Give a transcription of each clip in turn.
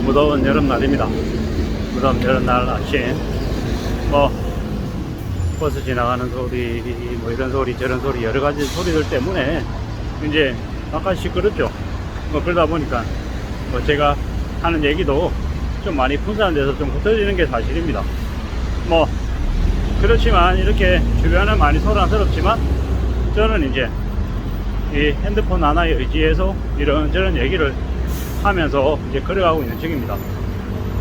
무더운 여름날입니다. 무더운 여름날 아침 뭐 버스 지나가는 소리 뭐 이런 소리 저런 소리 여러가지 소리들 때문에 이제 약간 시끄럽죠. 뭐 그러다 보니까 뭐 제가 하는 얘기도 좀 많이 분산돼서 좀 흩어지는 게 사실입니다. 뭐 그렇지만 이렇게 주변은 많이 소란스럽지만 저는 이제 이 핸드폰 하나에 의지해서 이런저런 얘기를 하면서 이제 걸어가고 있는 중입니다.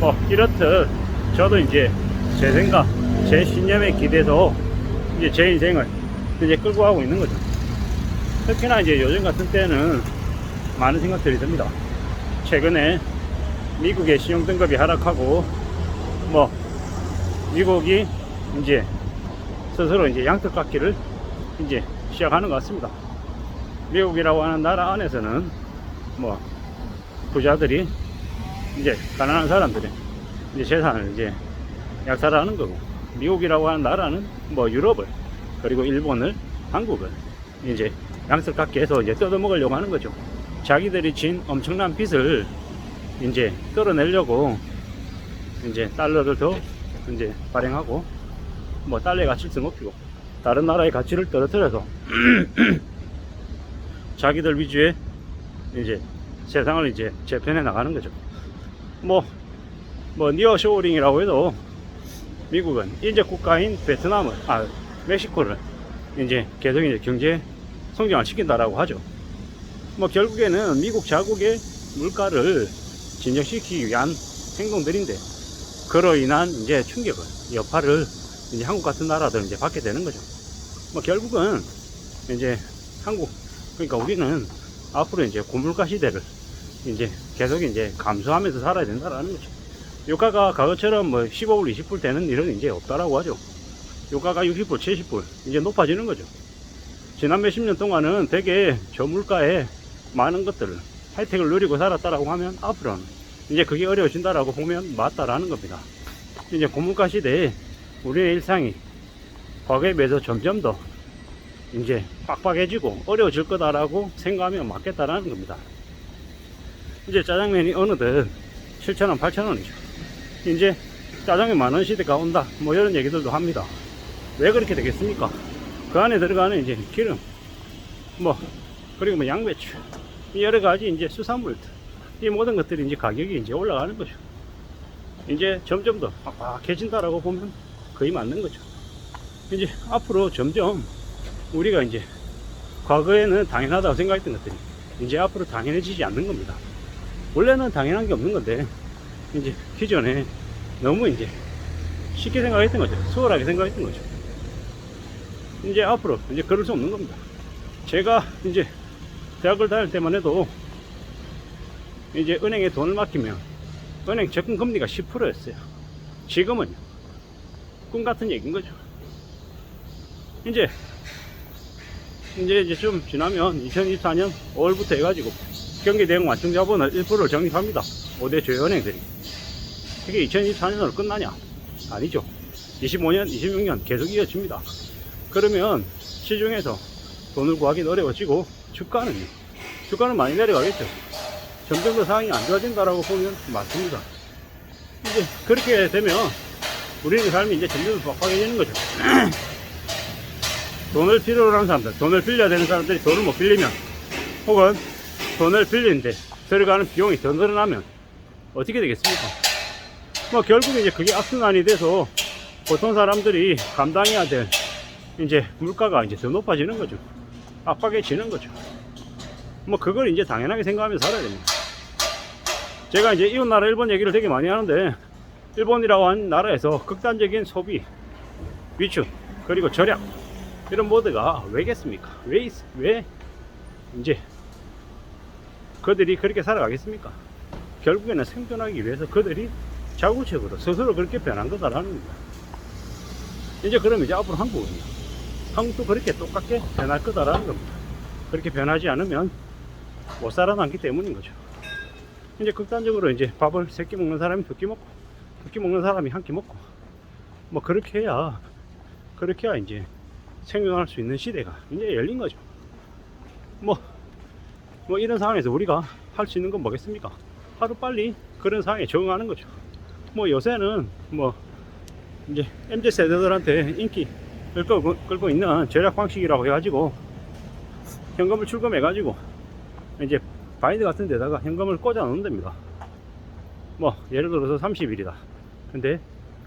뭐 이렇듯 저도 이제 제 생각, 제 신념에 기대서 이제 제 인생을 이제 끌고 가고 있는 거죠. 특히나 이제 요즘 같은 때는 많은 생각들이 듭니다. 최근에 미국의 신용등급이 하락하고 뭐 미국이 이제 스스로 이제 양턱 깎기를 이제 시작하는 것 같습니다. 미국이라고 하는 나라 안에서는 뭐 부자들이 이제 가난한 사람들이 이제 재산을 이제 약탈하는 거고, 미국이라고 하는 나라는 뭐 유럽을 그리고 일본을 한국을 이제 양턱 깎기 해서 이제 뜯어먹으려고 하는 거죠. 자기들이 진 엄청난 빚을 이제 끌어내려고 이제 달러를 더 이제 발행하고 뭐 달러의 가치를 더 높이고 다른 나라의 가치를 떨어뜨려서 자기들 위주의 이제 세상을 이제 재편해 나가는 거죠. 뭐 니어쇼어링이라고 해도 미국은 인접 국가인 베트남을 멕시코를 이제 계속 이제 경제 성장을 시킨다라고 하죠. 뭐 결국에는 미국 자국의 물가를 진정시키기 위한 행동들인데, 그로 인한 이제 충격을 여파를 이제 한국 같은 나라들은 이제 받게 되는 거죠. 뭐 결국은 이제 한국, 그러니까 우리는 앞으로 이제 고물가 시대를 이제 계속 이제 감수하면서 살아야 된다라는 거죠. 유가가 과거처럼 뭐 15불, 20불 되는 일은 이제 없다라고 하죠. 유가가 60불, 70불 이제 높아지는 거죠. 지난 몇십 년 동안은 되게 저물가에 많은 것들을 혜택을 누리고 살았다라고 하면 앞으로는 이제 그게 어려워진다라고 보면 맞다라는 겁니다. 이제 고물가 시대에 우리의 일상이 과거에 비해서 점점 더 이제 빡빡해지고 어려워질 거다라고 생각하면 맞겠다라는 겁니다. 이제 짜장면이 어느덧 7,000원, 8,000원이죠. 이제 짜장면 만원 시대가 온다, 뭐 이런 얘기들도 합니다. 왜 그렇게 되겠습니까? 그 안에 들어가는 이제 기름, 뭐 그리고 뭐 양배추, 여러 가지 이제 수산물들, 이 모든 것들이 이제 가격이 이제 올라가는 거죠. 이제 점점 더 빡빡해진다라고 보면 거의 맞는 거죠. 이제 앞으로 점점 우리가 이제 과거에는 당연하다고 생각했던 것들이 이제 앞으로 당연해지지 않는 겁니다. 원래는 당연한 게 없는 건데 이제 기존에 너무 이제 쉽게 생각했던 거죠. 수월하게 생각했던 거죠. 이제 앞으로 이제 그럴 수 없는 겁니다. 제가 이제 대학을 다닐 때만 해도 이제 은행에 돈을 맡기면 은행 적금 금리가 10%였어요. 지금은 꿈 같은 얘기인 거죠. 이제 좀 지나면 2024년 5월부터 해가지고 경기대응 완충자본을 1%를 적립합니다. 5대 주요 은행들이. 그게 2024년으로 끝나냐? 아니죠. 25년, 26년 계속 이어집니다. 그러면 시중에서 돈을 구하기는 어려워지고 주가는 많이 내려가겠죠. 점점 더 상황이 안 좋아진다라고 보면 맞습니다. 이제 그렇게 되면 우리의 삶이 이제 점점 더 빡빡해지는 거죠. 돈을 필요로 하는 사람들, 돈을 빌려야 되는 사람들이 돈을 못 빌리면, 혹은 돈을 빌리는데 들어가는 비용이 더 늘어나면 어떻게 되겠습니까? 뭐 결국에 이제 그게 악순환이 돼서 보통 사람들이 감당해야 될 이제 물가가 이제 더 높아지는 거죠. 압박해지는 거죠. 뭐 그걸 이제 당연하게 생각하면서 살아야 됩니다. 제가 이제 이웃나라 일본 얘기를 되게 많이 하는데, 일본이라고 하는 나라에서 극단적인 소비, 위축, 그리고 절약, 이런 모드가 왜겠습니까? 왜 이제 그들이 그렇게 살아가겠습니까? 결국에는 생존하기 위해서 그들이 자구책으로 스스로 그렇게 변한 거다라는 겁니다. 이제 그럼 이제 앞으로 한국도 그렇게 똑같게 변할 거다라는 겁니다. 그렇게 변하지 않으면 못 살아남기 때문인 거죠. 이제 극단적으로 이제 밥을 3끼 먹는 사람이 2끼 먹고, 2끼 먹는 사람이 1끼 먹고, 뭐 그렇게 해야 이제 생존할 수 있는 시대가 이제 열린 거죠. 뭐 이런 상황에서 우리가 할 수 있는 건 뭐겠습니까? 하루 빨리 그런 상황에 적응하는 거죠. 뭐 요새는 뭐 이제 MZ 세대들한테 인기 끌고 있는 절약 방식이라고 해가지고 현금을 출금해가지고 이제 바인드 같은 데다가 현금을 꽂아 놓는 됩니다. 뭐 예를 들어서 30일이다. 근데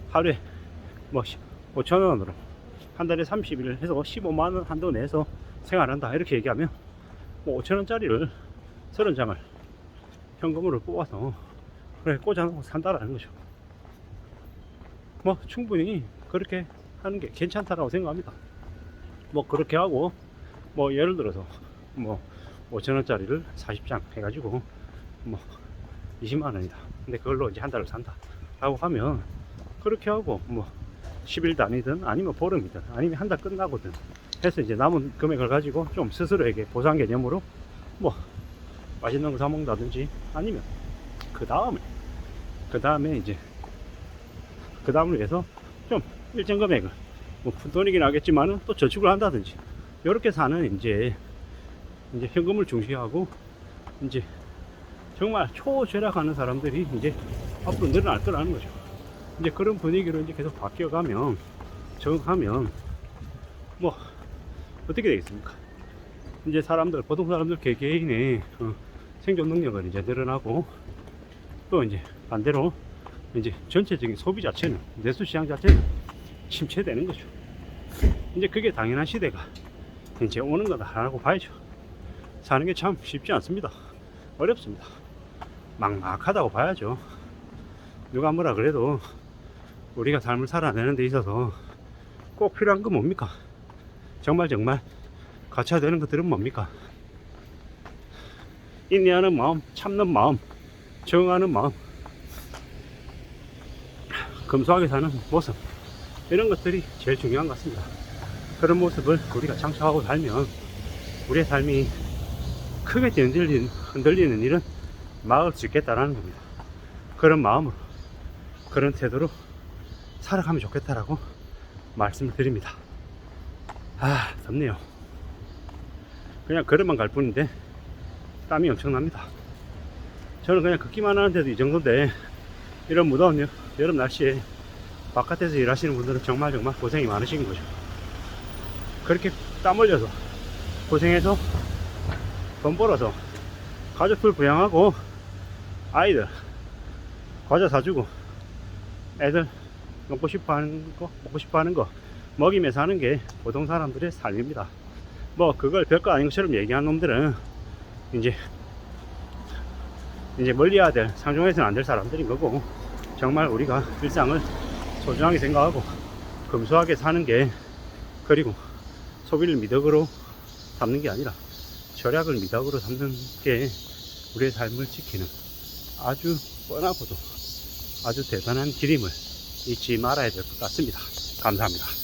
하루에 뭐 5,000원으로 한 달에 30일 해서 15만원 한도 내서 생활한다 이렇게 얘기하면 뭐 5,000원짜리를 30장을 현금으로 뽑아서 그래 꽂아놓고 산다라는 거죠. 뭐 충분히 그렇게 하는 게 괜찮다라고 생각합니다. 뭐 그렇게 하고 뭐 예를 들어서 뭐 5,000원짜리를 40장 해가지고 뭐 20만원이다. 근데 그걸로 이제 한 달을 산다 라고 하면 그렇게 하고 뭐 10일 단위든 아니면 보름이든 아니면 한 달 끝나거든 해서 이제 남은 금액을 가지고 좀 스스로에게 보상 개념으로 뭐 맛있는 거 사 먹는다든지 아니면 그 다음에 이제 그 다음을 위해서 좀 일정 금액을 뭐 푼돈이긴 하겠지만은 또 저축을 한다든지 이렇게 사는 이제 현금을 중시하고 이제 정말 초절약하는 사람들이 이제 앞으로 늘어날 거라는 거죠. 이제 그런 분위기로 이제 계속 바뀌어가면 적응하면 뭐 어떻게 되겠습니까? 이제 사람들 보통 사람들 개개인의 생존 능력은 이제 늘어나고 또 이제 반대로 이제 전체적인 소비 자체는 내수 시장 자체는 침체되는 거죠. 이제 그게 당연한 시대가 이제 오는 거다라고 봐야죠. 사는 게 참 쉽지 않습니다. 어렵습니다. 막막하다고 봐야죠. 누가 뭐라 그래도 우리가 삶을 살아내는 데 있어서 꼭 필요한 건 뭡니까? 정말 갖춰야 되는 것들은 뭡니까? 인내하는 마음, 참는 마음, 정하는 마음, 검소하게 사는 모습, 이런 것들이 제일 중요한 것 같습니다. 그런 모습을 우리가 창출하고 살면 우리의 삶이 크게 흔들리는 일은 막을 수 있겠다라는 겁니다. 그런 마음으로 그런 태도로 살아가면 좋겠다라고 말씀을 드립니다. 아, 덥네요. 그냥 걸어만 갈 뿐인데 땀이 엄청납니다. 저는 그냥 걷기만 하는데도 이 정도인데 이런 무더운 여름 날씨에 바깥에서 일하시는 분들은 정말 고생이 많으신 거죠. 그렇게 땀 흘려서 고생해서 돈 벌어서 가족들 부양하고 아이들 과자 사주고 애들 먹고 싶어 하는 거 먹이면서 하는 게 보통 사람들의 삶입니다. 뭐 그걸 별거 아닌 것처럼 얘기하는 놈들은 이제 멀리해야 될, 상종해서는 안 될 사람들인 거고, 정말 우리가 일상을 소중하게 생각하고 검소하게 사는 게, 그리고 소비를 미덕으로 삼는 게 아니라 절약을 미덕으로 삼는 게 우리의 삶을 지키는 아주 뻔하고도 아주 대단한 길임을 잊지 말아야 될 것 같습니다. 감사합니다.